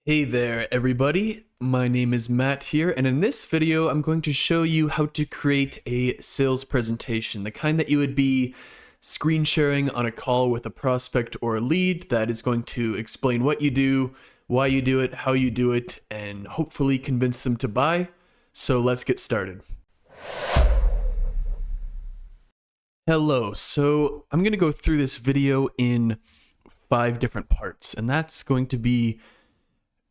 Hey there, everybody. My name is Matt here, and in this video, I'm going to show you how to create a sales presentation, the kind that you would be screen sharing on a call with a prospect or a lead that is going to explain what you do, why you do it, how you do it, and hopefully convince them to buy. So let's get started. Hello, so I'm going to go through this video in 5 different parts, and that's going to be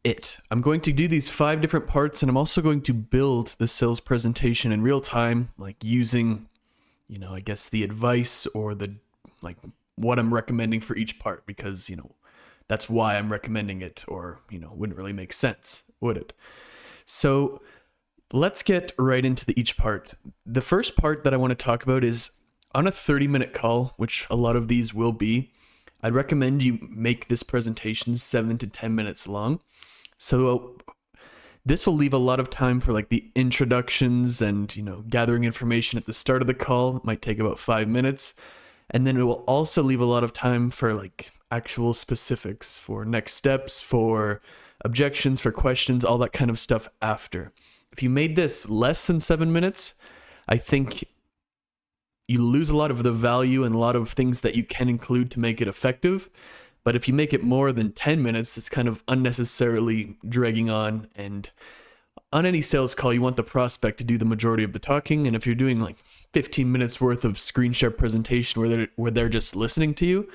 it. I'm going to do these 5 different parts, and I'm also going to build the sales presentation in real time, like using, I guess the advice or what I'm recommending for each part, because, that's why I'm recommending it, or, wouldn't really make sense, would it? So let's get right into each part. The first part that I want to talk about is on a 30-minute call, which a lot of these will be. I'd recommend you make this presentation 7 to 10 minutes long. So this will leave a lot of time for like the introductions and, gathering information at the start of the call. It might take about 5 minutes. And then it will also leave a lot of time for like actual specifics, for next steps, for objections, for questions, all that kind of stuff after. If you made this less than 7 minutes, I think you lose a lot of the value and a lot of things that you can include to make it effective. But if you make it more than 10 minutes, it's kind of unnecessarily dragging on. And on any sales call, you want the prospect to do the majority of the talking. And if you're doing like 15 minutes worth of screen share presentation where they're just listening to you,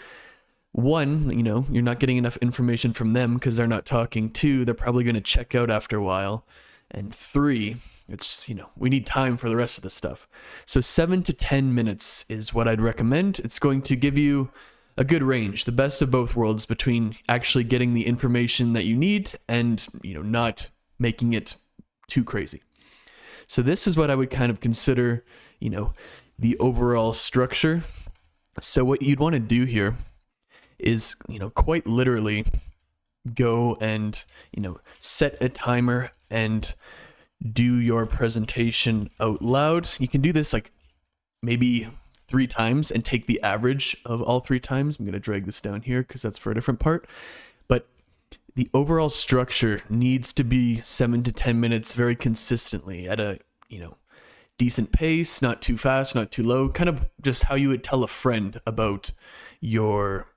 one, you're not getting enough information from them because they're not talking. 2, they're probably going to check out after a while. And 3, it's, we need time for the rest of the stuff. So 7 to 10 minutes is what I'd recommend. It's going to give you a good range, the best of both worlds, between actually getting the information that you need and, not making it too crazy. So this is what I would kind of consider, the overall structure. So what you'd want to do here is, quite literally go and, set a timer and do your presentation out loud. You can do this like maybe 3 times and take the average of all 3 times. I'm going to drag this down here because that's for a different part. But the overall structure needs to be 7 to 10 minutes very consistently at a, decent pace, not too fast, not too low, kind of just how you would tell a friend about your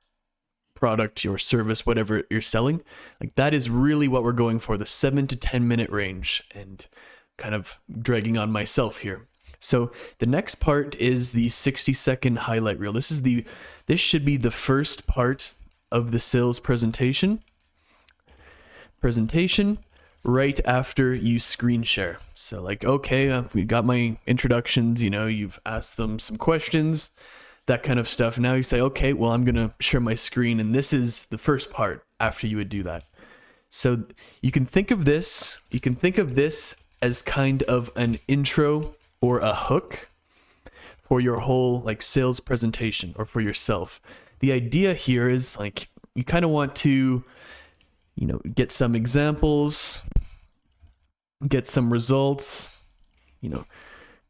product, your service, whatever you're selling. Like that is really what we're going for, the 7 to 10 minute range, and kind of dragging on myself here. So the next part is the 60-second highlight reel. This should be the first part of the sales presentation right after you screen share. So like, okay, we got my introductions, you've asked them some questions, that kind of stuff. Now you say, okay, well, I'm going to share my screen, and this is the first part after you would do that. So you can think of this as kind of an intro or a hook for your whole like sales presentation or for yourself. The idea here is like you kind of want to, get some examples, get some results,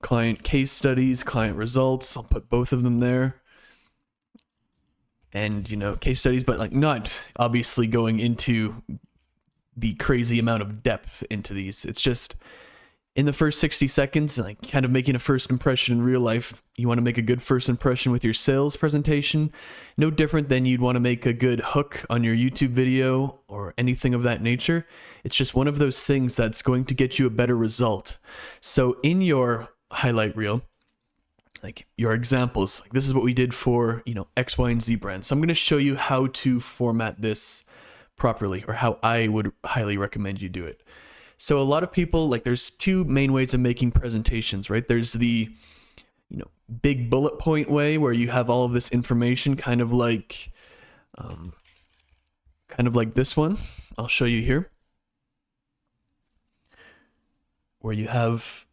client case studies, client results. I'll put both of them there. And, case studies, but like not obviously going into the crazy amount of depth into these. It's just in the first 60 seconds, like kind of making a first impression in real life. You want to make a good first impression with your sales presentation. No different than you'd want to make a good hook on your YouTube video or anything of that nature. It's just one of those things that's going to get you a better result. So in your highlight reel, like your examples, like this is what we did for, X, Y, and Z brand. So I'm going to show you how to format this properly, or how I would highly recommend you do it. So a lot of people, like there's 2 main ways of making presentations, right? There's the, big bullet point way where you have all of this information kind of like this one. I'll show you here. Where you have,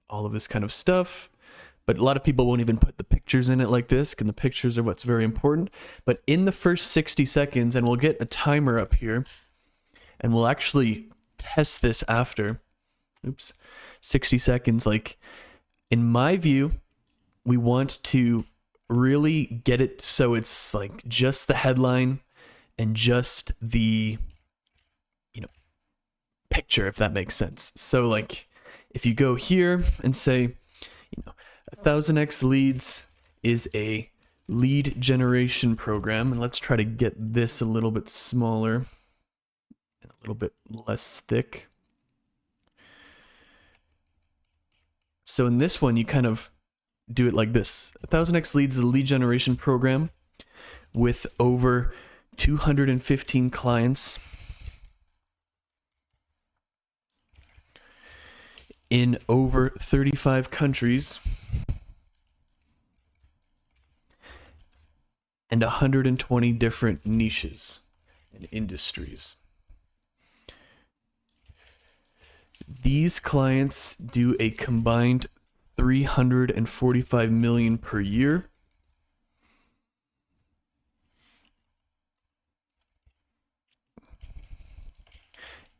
all of this kind of stuff. But a lot of people won't even put the pictures in it like this, and the pictures are what's very important. But in the first 60 seconds, and we'll get a timer up here, and we'll actually test this after, 60 seconds. Like, in my view, we want to really get it so it's like just the headline and just the picture, if that makes sense. So like if you go here and say, 1000x Leads is a lead generation program, and let's try to get this a little bit smaller and a little bit less thick. So in this one, you kind of do it like this. 1000x Leads is a lead generation program with over 215 clients in over 35 countries and 120 different niches and industries. These clients do a combined 345 million per year.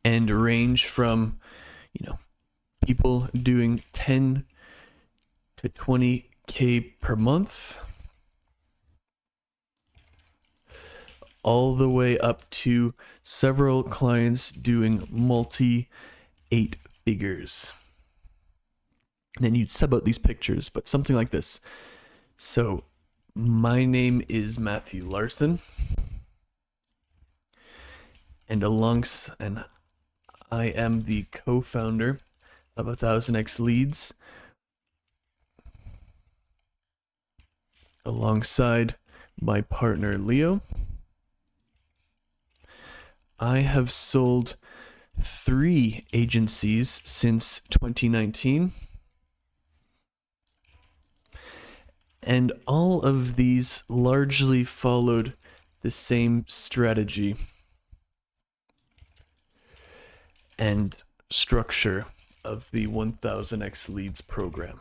And range from, people doing 10 to 20K per month, all the way up to several clients doing multi 8 figures. And then you'd sub out these pictures, but something like this. So my name is Matthew Larson, and I am the co-founder of 1000x Leads, alongside my partner Leo. I have sold 3 agencies since 2019, and all of these largely followed the same strategy and structure of the 1000x Leads program.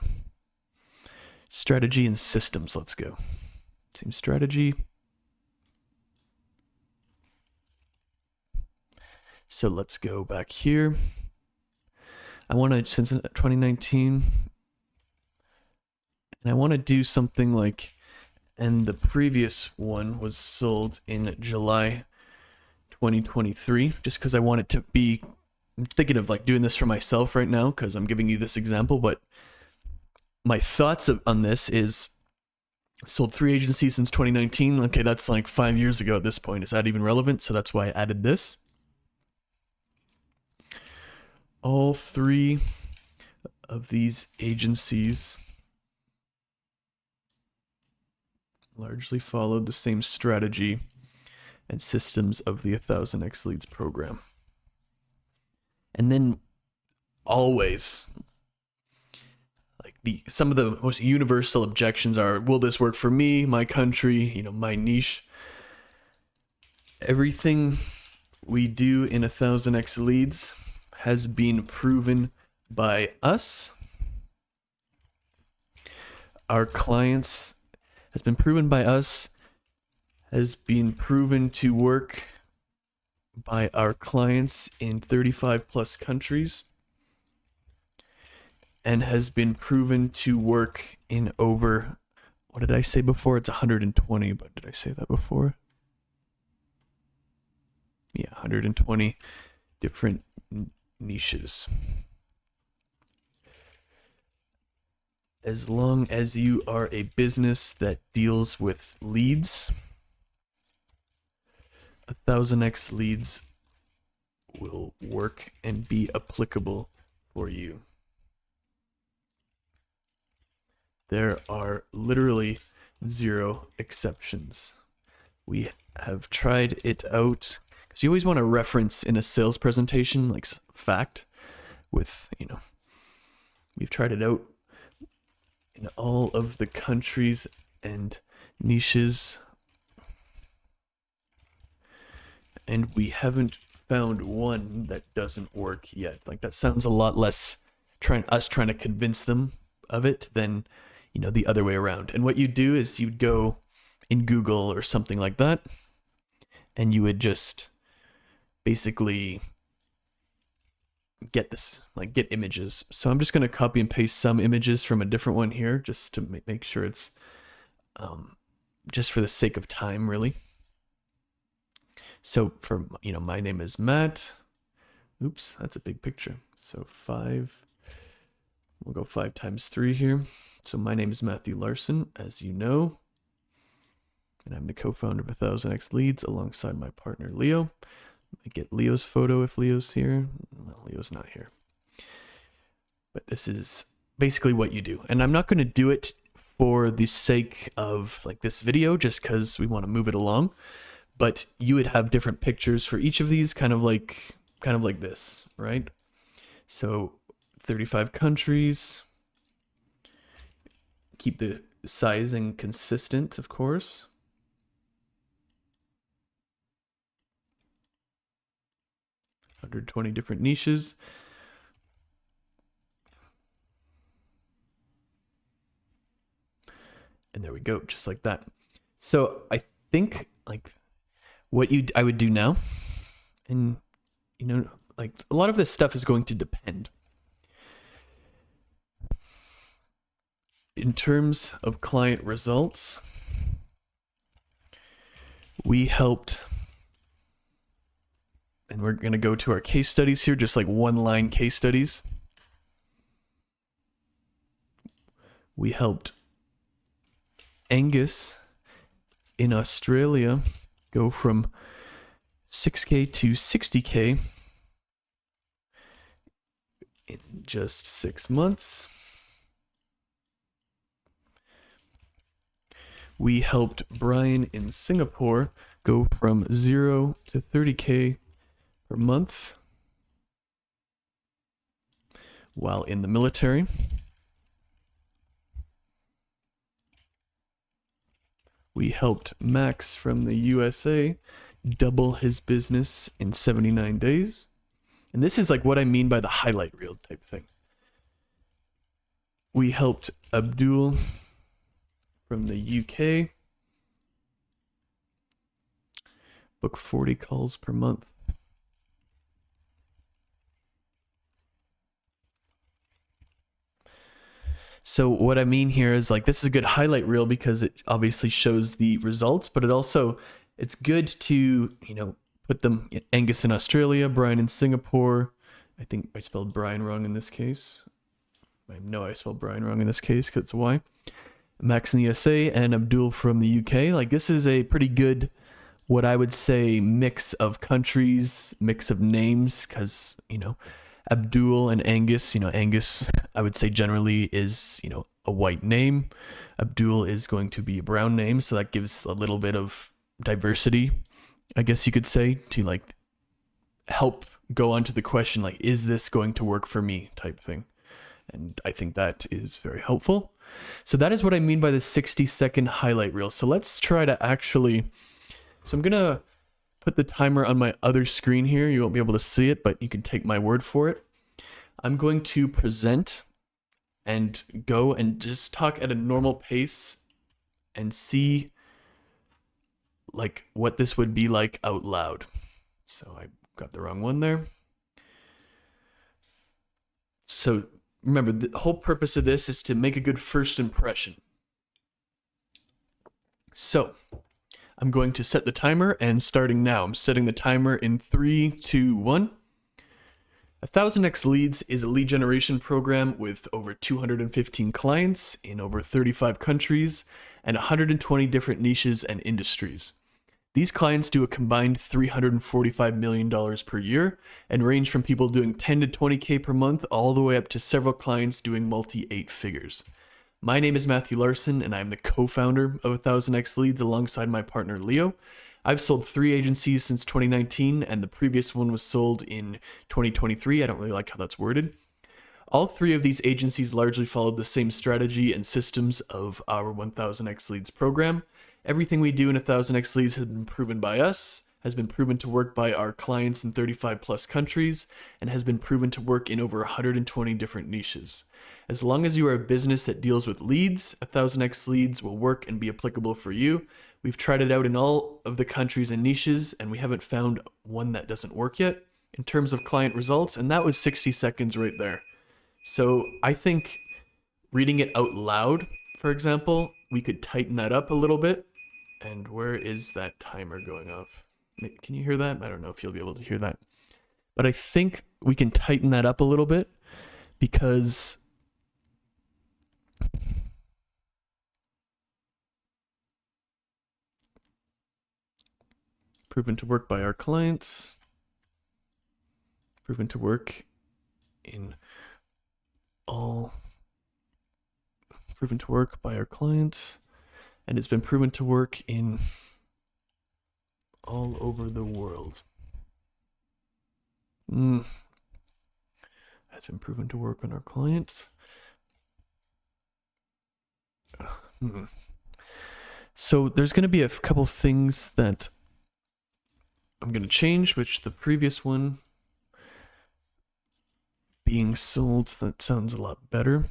Strategy and systems, let's go. Team strategy. So let's go back here. I want to, since 2019, and I want to do something like, and the previous one was sold in July 2023, just because I want it to be, I'm thinking of like doing this for myself right now because I'm giving you this example, but my thoughts on this is I sold 3 agencies since 2019. Okay, that's like 5 years ago at this point. Is that even relevant? So that's why I added this. All 3 of these agencies largely followed the same strategy and systems of the 1000x Leads program. And then always, like some of the most universal objections are, will this work for me, my country, my niche? Everything we do in 1000x Leads has been proven by us, our clients, has been proven by us, has been proven to work by our clients in 35 plus countries, and has been proven to work in over, what did I say before? It's 120, but did I say that before? Yeah, 120 different niches. As long as you are a business that deals with leads, 1000x Leads will work and be applicable for you. There are literally 0 exceptions. We have tried it out, because you always want to reference in a sales presentation, like fact, with, we've tried it out in all of the countries and niches, and we haven't found one that doesn't work yet. Like, that sounds a lot less trying to convince them of it than, the other way around. And what you do is you'd go in Google or something like that, and you would just basically get get images. So I'm just going to copy and paste some images from a different one here, just to make sure it's just for the sake of time, really. So for, my name is Matt. Oops, that's a big picture. So 5, we'll go 5 times 3 here. So my name is Matthew Larson, as you know, and I'm the co-founder of 1000x Leads alongside my partner Leo. I get Leo's photo if Leo's here. Well, Leo's not here. But this is basically what you do. And I'm not going to do it for the sake of like this video, just because we want to move it along. But you would have different pictures for each of these, kind of like this, right? So 35 countries. Keep the sizing consistent, of course. $120 different niches. And there we go, just like that. So I think like what I would do now, and you know, like a lot of this stuff is going to depend. In terms of client results, we helped, and we're going to go to our case studies here, just like one-line case studies. We helped Angus in Australia go from 6K to 60K in just 6 months. We helped Brian in Singapore go from 0 to 30K per month while in the military. We helped Max from the USA double his business in 79 days. And this is like what I mean by the highlight reel type thing. We helped Abdul from the UK book 40 calls per month. So what I mean here is like, this is a good highlight reel because it obviously shows the results, but it's good to, you know, put them Angus in Australia, Brian in Singapore. I think I spelled Brian wrong in this case. I know I spelled Brian wrong in this case because it's a Y. Max in the USA and Abdul from the UK. Like this is a pretty good, what I would say, mix of countries, mix of names, because, you know, Abdul and Angus, you know, Angus, I would say generally is, you know, a white name. Abdul is going to be a brown name. So that gives a little bit of diversity, I guess you could say, to like help go on to the question, like, is this going to work for me type thing? And I think that is very helpful. So that is what I mean by the 60-second highlight reel. So let's try to actually, so I'm going to put the timer on my other screen here. You won't be able to see it, but you can take my word for it. I'm going to present and go and just talk at a normal pace and see like what this would be like out loud. So I got the wrong one there. So remember, the whole purpose of this is to make a good first impression. So I'm going to set the timer, and starting now, I'm setting the timer in 3, 2, 1. 1000x Leads is a lead generation program with over 215 clients in over 35 countries and 120 different niches and industries. These clients do a combined $345 million per year and range from people doing 10 to 20K per month all the way up to several clients doing multi-8 figures. My name is Matthew Larson, and I'm the co-founder of 1000x Leads alongside my partner Leo. I've sold 3 agencies since 2019, and the previous one was sold in 2023. I don't really like how that's worded. All 3 of these agencies largely followed the same strategy and systems of our 1000x Leads program. Everything we do in 1000x Leads has been proven by us, has been proven to work by our clients in 35 plus countries, and has been proven to work in over 120 different niches. As long as you are a business that deals with leads, 1000x Leads will work and be applicable for you. We've tried it out in all of the countries and niches, and we haven't found one that doesn't work yet in terms of client results, and that was 60 seconds right there. So I think reading it out loud, for example, we could tighten that up a little bit. And where is that timer going off? Can you hear that? I don't know if you'll be able to hear that. But I think we can tighten that up a little bit because proven to work by our clients, proven to work in all, proven to work by our clients, and it's been proven to work in all over the world. Has been proven to work on our clients. So there's going to be a couple things that I'm going to change, which the previous one being sold, that sounds a lot better.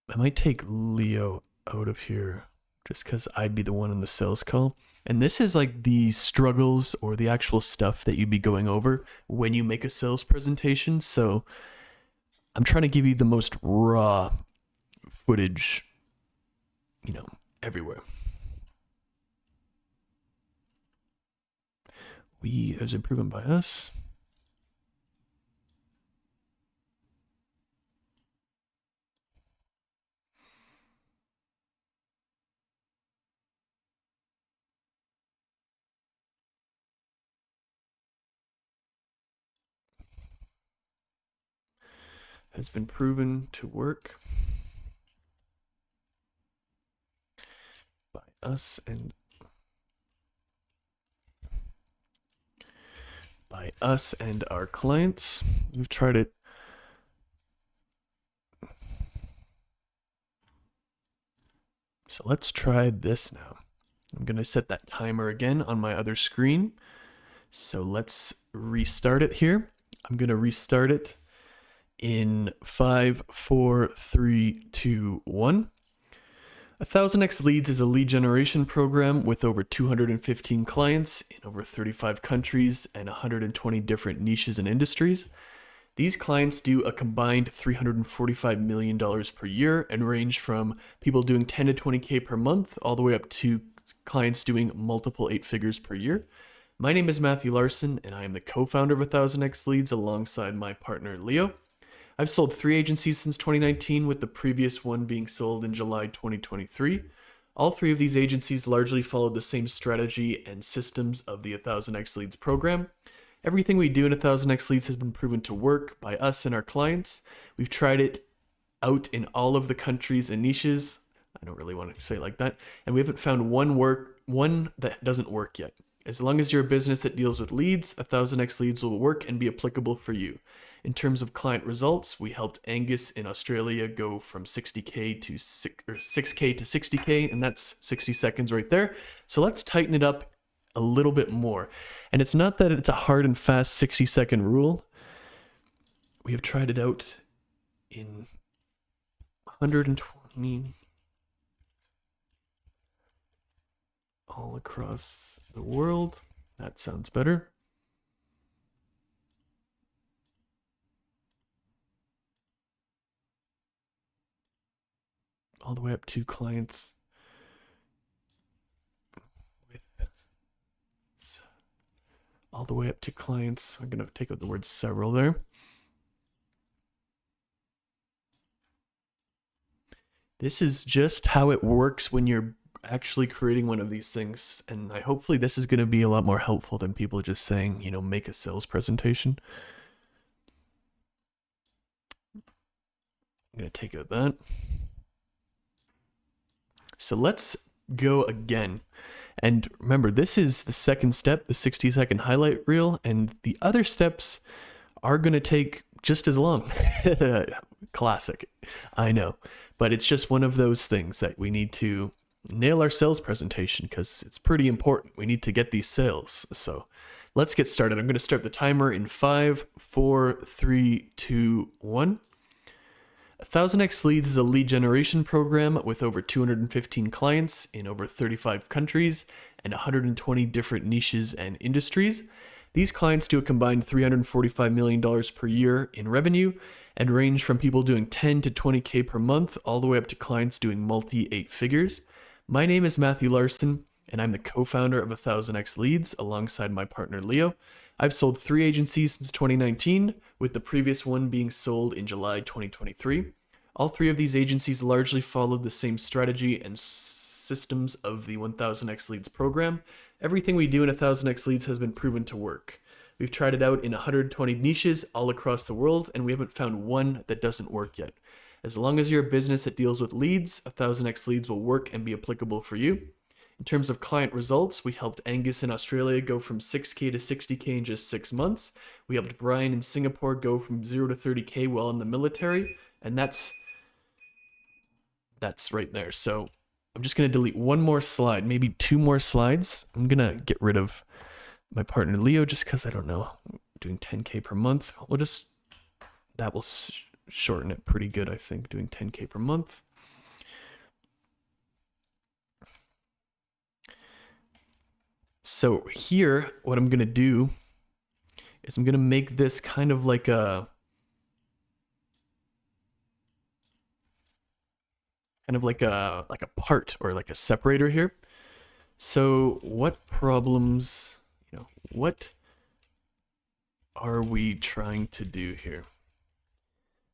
I might take Leo out of here just because I'd be the one in the sales call. And this is like the struggles or the actual stuff that you'd be going over when you make a sales presentation. So I'm trying to give you the most raw footage, everywhere. We has been proven by us. Has been proven to work by us and our clients. We've tried it. So let's try this now. I'm going to set that timer again on my other screen. So let's restart it here. I'm going to restart it in 5, 4, 3, 2, 1. 1000x Leads is a lead generation program with over 215 clients in over 35 countries and 120 different niches and industries. These clients do a combined $345 million per year and range from people doing 10 to 20K per month all the way up to clients doing multiple 8 figures per year. My name is Matthew Larson, and I am the co-founder of 1000x Leads alongside my partner Leo. I've sold 3 agencies since 2019, with the previous one being sold in July 2023. All 3 of these agencies largely followed the same strategy and systems of the 1000x Leads program. Everything we do in 1000x Leads has been proven to work by us and our clients. We've tried it out in all of the countries and niches. I don't really want to say it like that. And we haven't found one that doesn't work yet. As long as you're a business that deals with leads, 1000x Leads will work and be applicable for you. In terms of client results, we helped Angus in Australia go from 6K to 60K, and that's 60 seconds right there. So let's tighten it up a little bit more. And it's not that it's a hard and fast 60-second rule. We have tried it out in 120 all across the world. That sounds better. All the way up to clients with all the way up to clients. I'm going to take out the word several there. This is just how it works when you're actually creating one of these things. And hopefully this is going to be a lot more helpful than people just saying, make a sales presentation. I'm going to take out that. So let's go again. And remember, this is the second step, the 60-second highlight reel, and the other steps are going to take just as long. Classic, I know. But it's just one of those things that we need to nail our sales presentation because it's pretty important. We need to get these sales. So let's get started. I'm going to start the timer in 5, 4, 3, 2, 1. 1000x Leads is a lead generation program with over 215 clients in over 35 countries and 120 different niches and industries. These clients do a combined $345 million per year in revenue and range from people doing 10 to 20K per month all the way up to clients doing multi 8 figures. My name is Matthew Larson, and I'm the co-founder of 1000x Leads alongside my partner Leo. I've sold 3 agencies since 2019, with the previous one being sold in July 2023. All 3 of these agencies largely followed the same strategy and systems of the 1000x Leads program. Everything we do in 1000x Leads has been proven to work. We've tried it out in 120 niches all across the world, and we haven't found one that doesn't work yet. As long as you're a business that deals with leads, 1000x Leads will work and be applicable for you. In terms of client results, we helped Angus in Australia go from 6K to 60K in just 6 months. We helped Brian in Singapore go from 0 to 30K while in the military, and that's right there. So I'm just going to delete one more slide, maybe 2 more slides. I'm going to get rid of my partner Leo just because I don't know, I'm doing 10K per month. That will shorten it pretty good, I think, doing 10K per month. So here, what I'm going to do is I'm going to make this kind of like a part or like a separator here. So what problems, what are we trying to do here?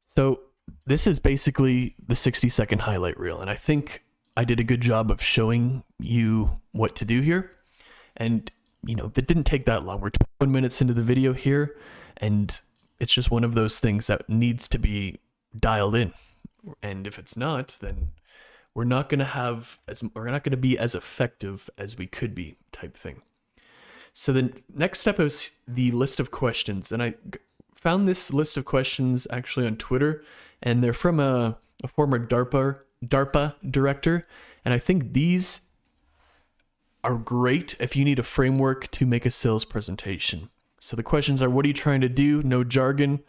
So this is basically the 60-second highlight reel, and I think I did a good job of showing you what to do here. And that didn't take that long. We're 21 minutes into the video here, and it's just one of those things that needs to be dialed in. And if it's not, then we're not going to be as effective as we could be, type thing. So the next step is the list of questions, and I found this list of questions actually on Twitter, and they're from a former DARPA director, and I think these are great if you need a framework to make a sales presentation. So the questions are: what are you trying to do? No jargon.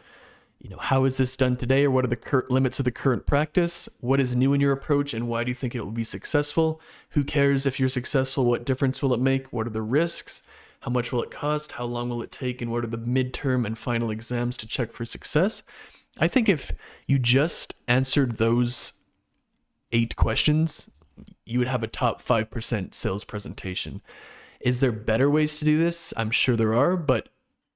How is this done today, or what are the limits of the current practice? What is new in your approach, and why do you think it will be successful? Who cares if you're successful? What difference will it make? What are the risks? How much will it cost? How long will it take? And what are the midterm and final exams to check for success? I think if you just answered those 8 questions, you would have a top 5% sales presentation. Is there better ways to do this? I'm sure there are, but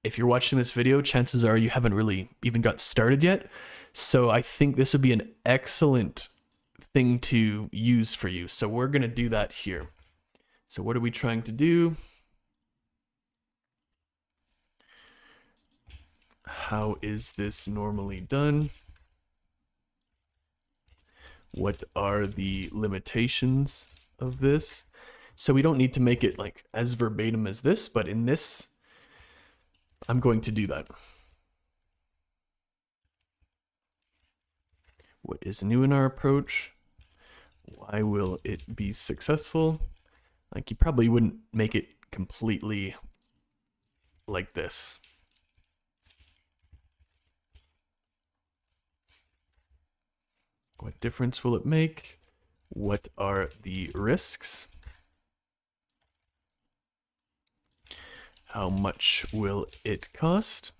if you're watching this video, chances are you haven't really even got started yet. So I think this would be an excellent thing to use for you. So we're going to do that here. So what are we trying to do? How is this normally done? What are the limitations of this? So we don't need to make it like as verbatim as this, but in this, I'm going to do that. What is new in our approach? Why will it be successful? Like, you probably wouldn't make it completely like this. What difference will it make? What are the risks? How much will it cost?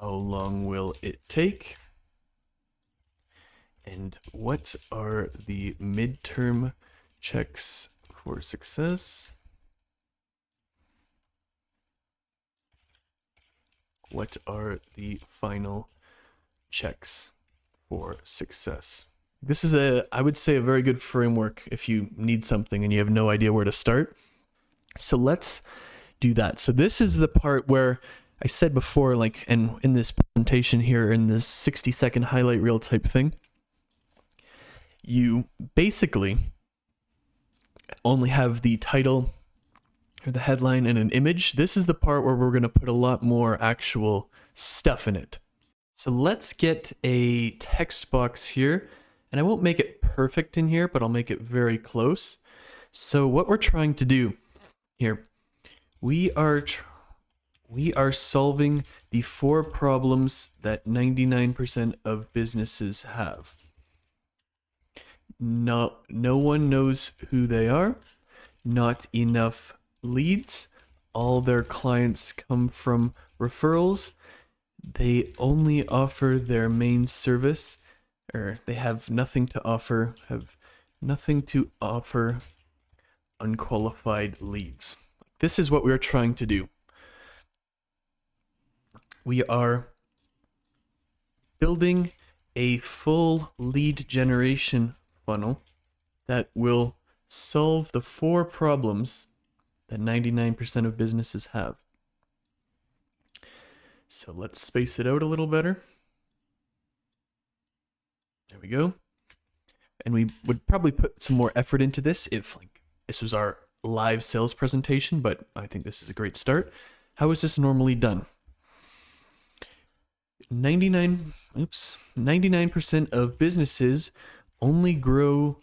How long will it take? And what are the midterm checks for success? What are the final checks for success? This is I would say, a very good framework if you need something and you have no idea where to start. So let's do that. So this is the part where I said before, like, and in this presentation here, in this 60-second highlight reel type thing, you basically only have the title or the headline and an image. This is the part where we're going to put a lot more actual stuff in it. So let's get a text box here, and I won't make it perfect in here, but I'll make it very close. So what we're trying to do here, we are solving the 4 problems that 99% of businesses have. No one knows who they are. Not enough leads. All their clients come from referrals. They only offer their main service, or they have nothing to offer, unqualified leads. This is what we're trying to do. We are building a full lead generation funnel that will solve the 4 problems that 99% of businesses have. So let's space it out a little better. There we go. And we would probably put some more effort into this if this was our live sales presentation, but I think this is a great start. How is this normally done? 99% of businesses only grow,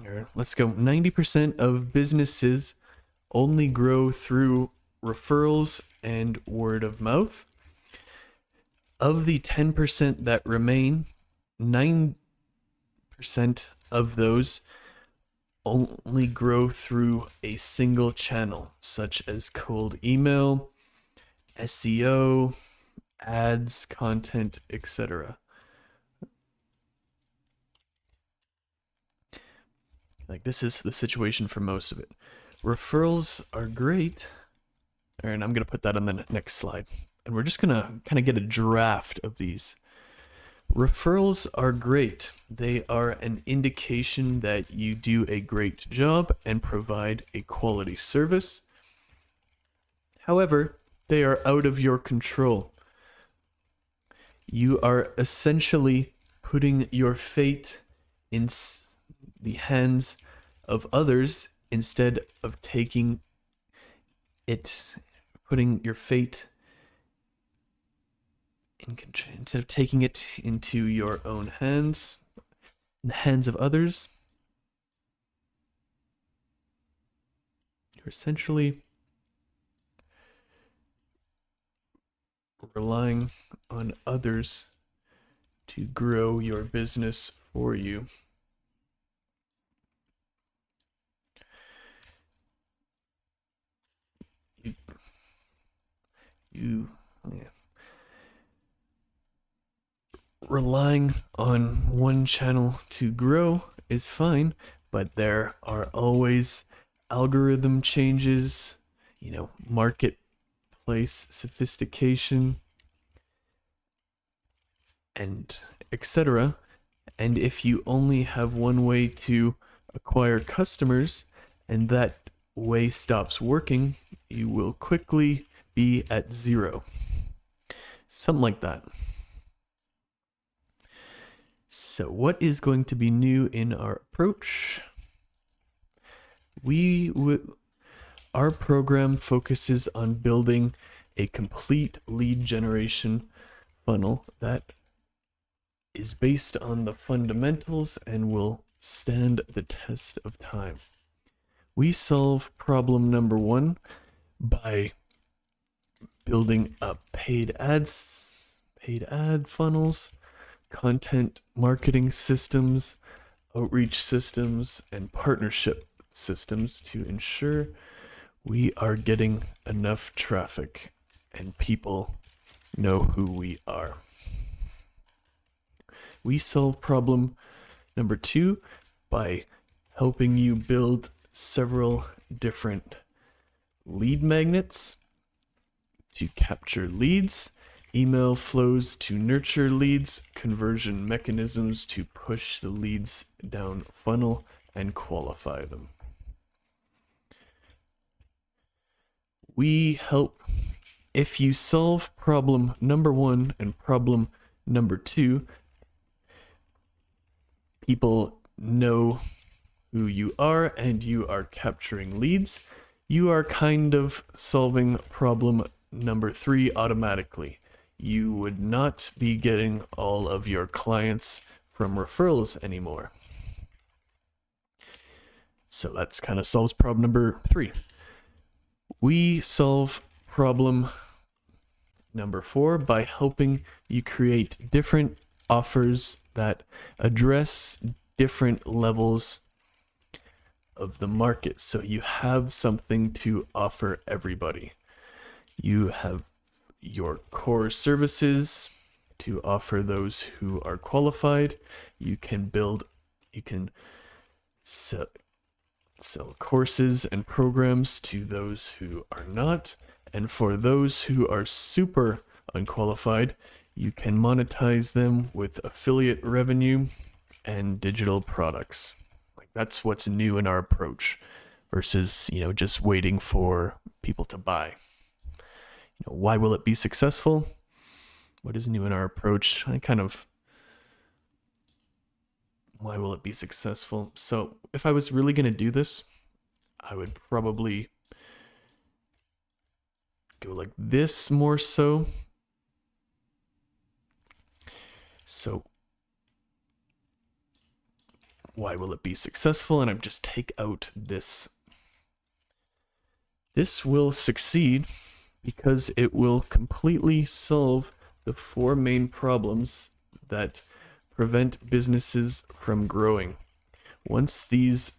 or let's go, 90% of businesses only grow through referrals and word of mouth. Of the 10% that remain, 9% of those only grow through a single channel, such as cold email, SEO, ads, content, etc. Like, this is the situation for most of it. Referrals are great. And I'm going to put that on the next slide. And we're just going to kind of get a draft of these. Referrals are great. They are an indication that you do a great job and provide a quality service. However, they are out of your control. You are essentially putting your fate in the hands of others instead of taking it, putting your fate in control, instead of taking it into your own hands, in the hands of others. You're essentially relying on others to grow your business for you. Relying on one channel to grow is fine, but there are always algorithm changes, marketplace sophistication, and etc. And if you only have one way to acquire customers and that way stops working, you will quickly be at 0. Something like that. So what is going to be new in our approach? Our program focuses on building a complete lead generation funnel that is based on the fundamentals and will stand the test of time. We solve problem number 1 by building up paid ad funnels, content marketing systems, outreach systems, and partnership systems to ensure we are getting enough traffic and people know who we are. We solve problem number 2 by helping you build several different lead magnets to capture leads, email flows to nurture leads, conversion mechanisms to push the leads down funnel and qualify them. We help. If you solve problem number 1 and problem number 2, people know who you are and you are capturing leads, you are kind of solving problem number 3 automatically. You would not be getting all of your clients from referrals anymore. So that's kind of solves problem number 3. We solve problem number 4 by helping you create different offers that address different levels of the market. So you have something to offer everybody. You have your core services to offer those who are qualified. You can sell courses and programs to those who are not. And for those who are super unqualified, you can monetize them with affiliate revenue and digital products. Like, that's what's new in our approach versus, just waiting for people to buy. Why will it be successful? What is new in our approach? Why will it be successful? So if I was really going to do this, I would probably go like this more so. So why will it be successful? And I just take out this. This will succeed because it will completely solve the 4 main problems that prevent businesses from growing. Once these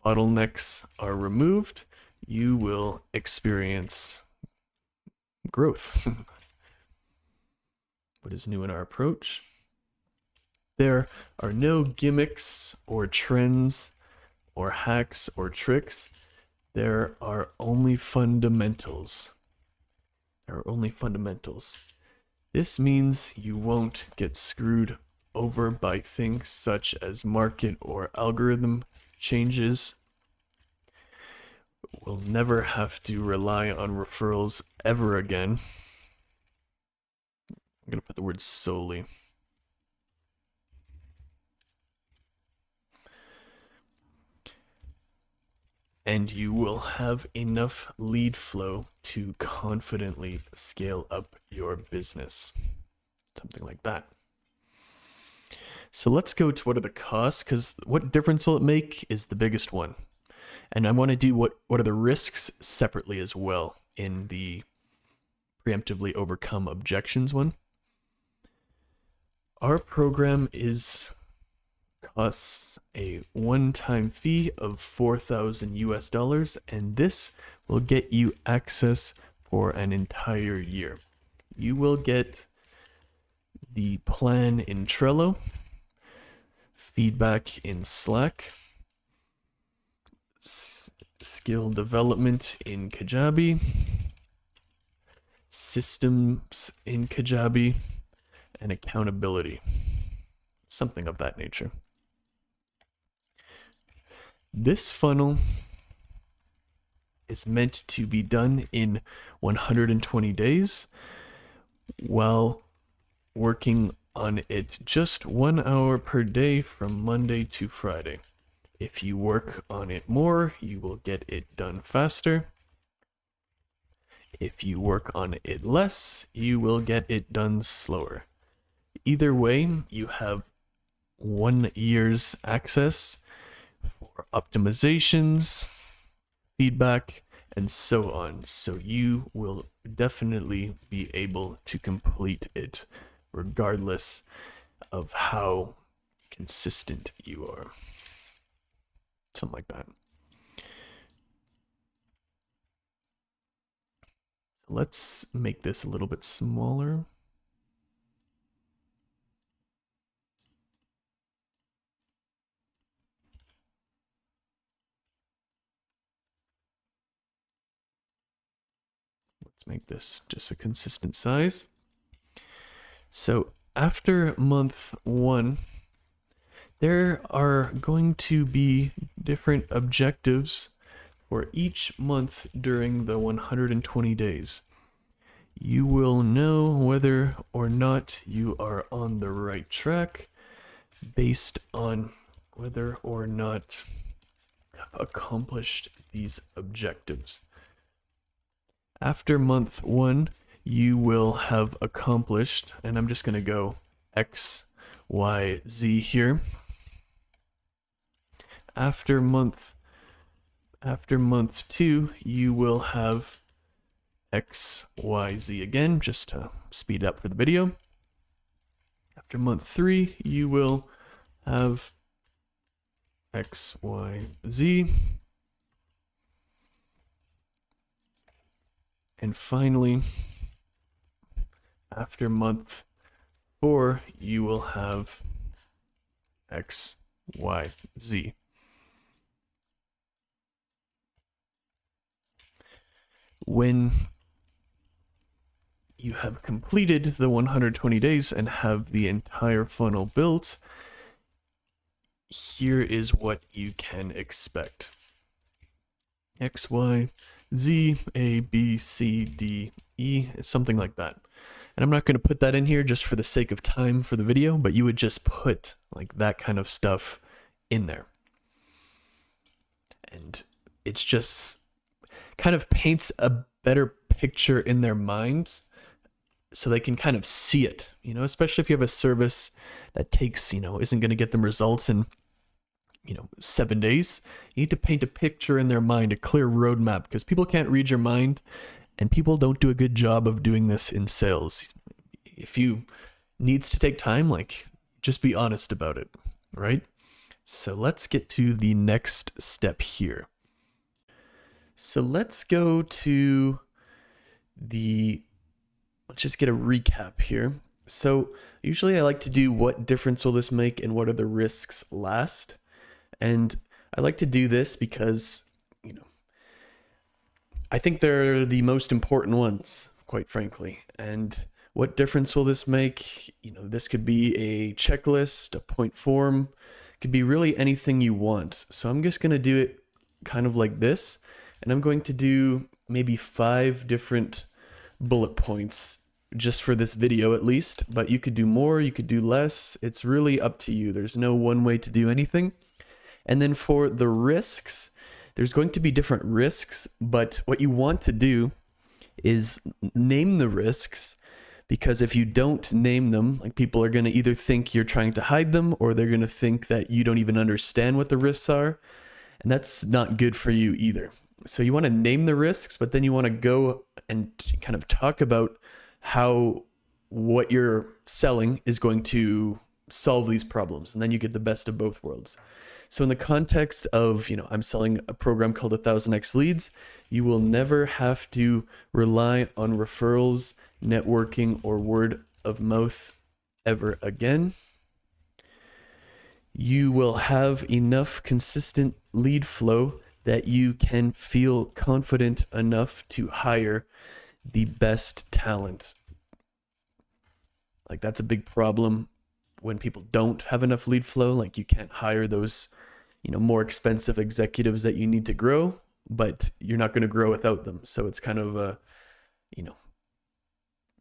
bottlenecks are removed, you will experience growth. What is new in our approach? There are no gimmicks or trends or hacks or tricks. There are only fundamentals. This means you won't get screwed over by things such as market or algorithm changes. We'll never have to rely on referrals ever again. I'm going to put the word solely. And you will have enough lead flow to confidently scale up your business. Something like that. So let's go to what are the costs, because what difference will it make is the biggest one. And I want to do what are the risks separately as well in the preemptively overcome objections one. Our program costs a one-time fee of $4,000 and this will get you access for an entire year. You will get the plan in Trello, feedback in Slack, skill development in Kajabi, systems in Kajabi, and accountability. Something of that nature. This funnel is meant to be done in 120 days while working on it just 1 hour per day from Monday to Friday. If you work on it more, you will get it done faster. If you work on it less, you will get it done slower. Either way, you have 1 year's access for optimizations, feedback, and so on. So you will definitely be able to complete it regardless of how consistent you are. Something like that. So let's make this a little bit smaller. Make this just a consistent size. So after month 1, there are going to be different objectives for each month during the 120 days. You will know whether or not you are on the right track based on whether or not you have accomplished these objectives. After month 1, you will have accomplished, and I'm just going to go X, Y, Z here. After month 2, you will have X, Y, Z again, just to speed up for the video. After month 3, you will have X, Y, Z. And finally, after month or you will have X, Y, Z. When you have completed the 120 days and have the entire funnel built, here is what you can expect. X, Y, Z, A, B, C, D, E, something like that. And I'm not going to put that in here just for the sake of time for the video, but you would just put like that kind of stuff in there. And it's just kind of paints a better picture in their mind so they can kind of see it, you know, especially if you have a service that takes, you know, isn't going to get them results in, you know, 7 days. You need to paint a picture in their mind, a clear roadmap, because people can't read your mind and people don't do a good job of doing this in sales. If you needs to take time, like, just be honest about it, right? So let's get to the next step here. So let's go to let's just get a recap here. So usually I like to do what difference will this make and what are the risks last. And I like to do this because, you know, I think they're the most important ones, quite frankly. And what difference will this make? You know, this could be a checklist, a point form, it could be really anything you want. So I'm just going to do it kind of like this. And I'm going to do maybe 5 different bullet points just for this video at least, but you could do more, you could do less. It's really up to you. There's no one way to do anything. And then for the risks, there's going to be different risks, but what you want to do is name the risks, because if you don't name them, like, people are going to either think you're trying to hide them, or they're going to think that you don't even understand what the risks are. And that's not good for you either. So you want to name the risks, but then you want to go and kind of talk about how what you're selling is going to solve these problems. And then you get the best of both worlds. So in the context of, you know, I'm selling a program called 1000x Leads, you will never have to rely on referrals, networking, or word of mouth ever again. You will have enough consistent lead flow that you can feel confident enough to hire the best talent. Like, that's a big problem when people don't have enough lead flow. Like, you can't hire those, you know, more expensive executives that you need to grow, but you're not going to grow without them. So it's kind of a, you know,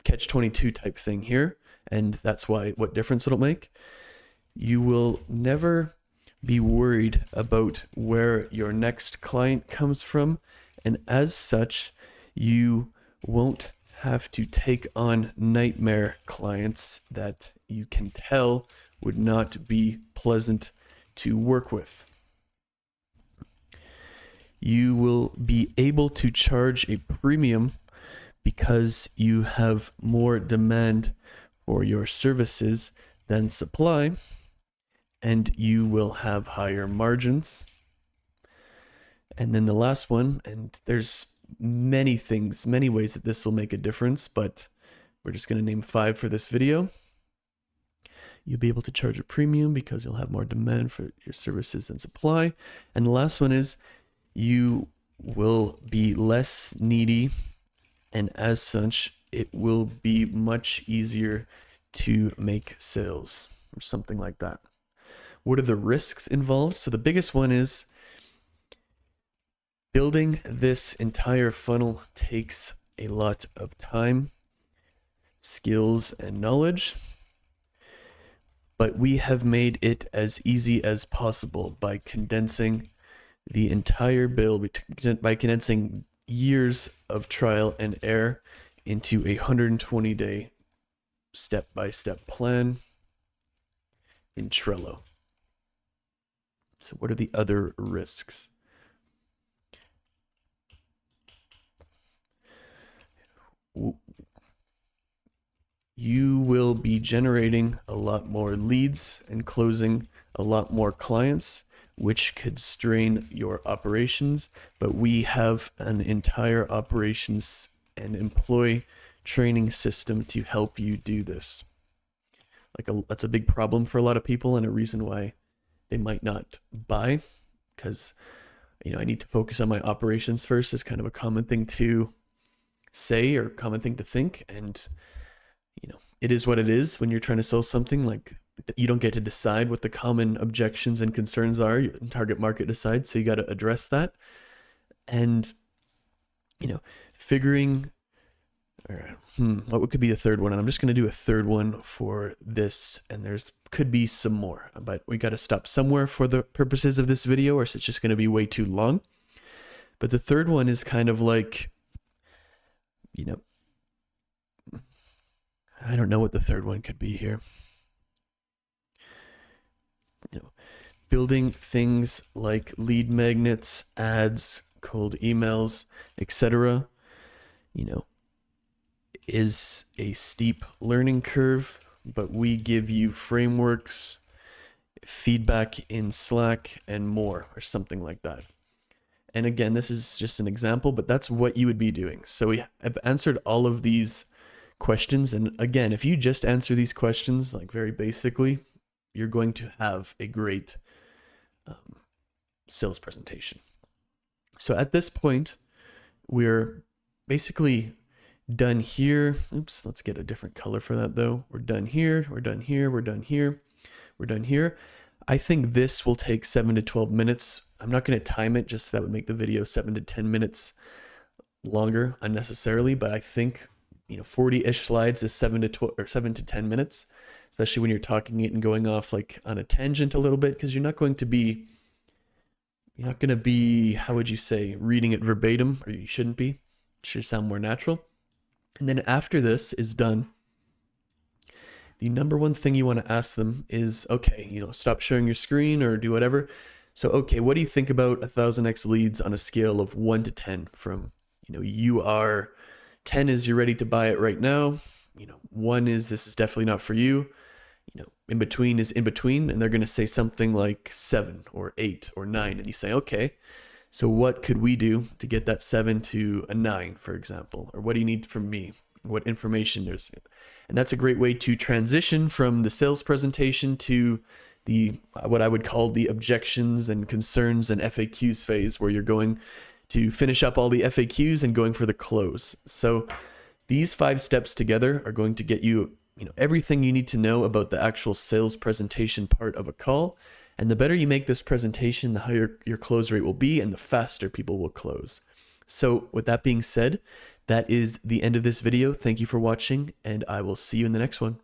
catch-22 type thing here. And that's why, what difference it'll make. You will never be worried about where your next client comes from, and as such, you won't have to take on nightmare clients that you can tell would not be pleasant to work with. You will be able to charge a premium because you have more demand for your services than supply, and you will have higher margins. And then the last one, and there's many things, many ways that this will make a difference, but we're just going to name 5 for this video. You'll be able to charge a premium because you'll have more demand for your services than supply. And the last one is you will be less needy, and as such, it will be much easier to make sales, or something like that. What are the risks involved? So the biggest one is building this entire funnel takes a lot of time, skills, and knowledge, but we have made it as easy as possible by condensing the entire build, by condensing years of trial and error into a 120-day step-by-step plan in Trello. So what are the other risks? You will be generating a lot more leads and closing a lot more clients, which could strain your operations, but we have an entire operations and employee training system to help you do this. that's a big problem for a lot of people and a reason why they might not buy, because I need to focus on my operations first is kind of a common thing to say or common thing to think. And it is what it is when you're trying to sell something. Like, you don't get to decide what the common objections and concerns are. Your target market decides, so you got to address that. And figuring what could be a third one, and I'm just going to do a third one for this, and there's could be some more, but we got to stop somewhere for the purposes of this video, or it's just going to be way too long. But the third one is kind of like, I don't know what the third one could be here. Building things like lead magnets, ads, cold emails, etc. Is a steep learning curve, but we give you frameworks, feedback in Slack, and more, or something like that. And again, this is just an example, but that's what you would be doing. So we have answered all of these questions. And again, if you just answer these questions like very basically, you're going to have a great sales presentation. So at this point, we're basically done here. Oops, let's get a different color for that though. We're done here, we're done here, we're done here, we're done here. I think this will take 7 to 12 minutes. I'm not going to time it, just that would make the video 7 to 10 minutes longer unnecessarily, but I think 40-ish slides is 7 to 10 minutes, especially when you're talking it and going off like on a tangent a little bit, because you're not going to be, how would you say, reading it verbatim, or you shouldn't be. It should sound more natural. And then after this is done, the number one thing you want to ask them is, okay, stop sharing your screen or do whatever. So, okay, what do you think about 1000x leads on a scale of 1 to 10? From, you are 10 is you're ready to buy it right now. 1 is this is definitely not for you. In between is in between, and they're going to say something like 7 or 8 or 9, and you say, okay, so what could we do to get that 7 to a 9, for example? Or what do you need from me? What information there's? And that's a great way to transition from the sales presentation to the what I would call the objections and concerns and FAQs phase, where you're going to finish up all the FAQs and going for the close. So these 5 steps together are going to get you, everything you need to know about the actual sales presentation part of a call. And the better you make this presentation, the higher your close rate will be and the faster people will close. So with that being said, that is the end of this video. Thank you for watching, and I will see you in the next one.